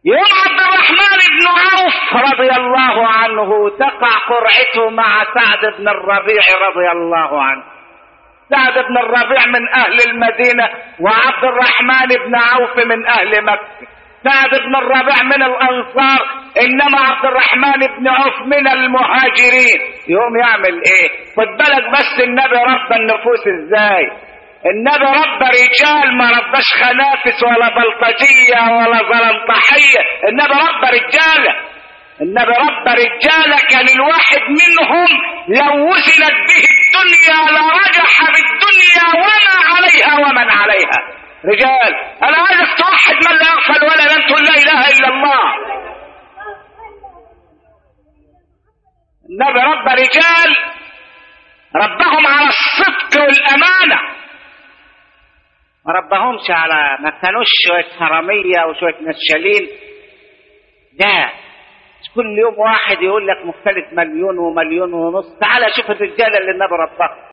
يوم عبد الرحمن بن عوف رضي الله عنه تقع قرعته مع سعد بن الربيع رضي الله عنه. سعد بن الربيع من أهل المدينة، وعبد الرحمن بن عوف من أهل مكة. سعد بن الربيع من الأنصار، إنما عبد الرحمن بن عوف من المهاجرين. يوم يعمل إيه؟ خد بالك بس النبي رب النفوس إزاي. النبي رب رجال، ما ربش خنافس ولا بلطجية ولا زلنطحية. النبي رب رجالة، النبي رب رجالة. كان الواحد منهم لو وزنت به الدنيا لرجح بالدنيا وما عليها ومن عليها. رجال. انا عايزك توحد من لا يغفل ولا لم تقول لا اله الا الله. النبي رب رجال، ربهم على الصدق والامانه، ما ربهمش على، ما كانوش شويه حراميه وشويه نشالين. لا، كل يوم واحد يقول لك مختلف مليون ومليون ونص. تعال شوف الرجاله اللي النبي ربها.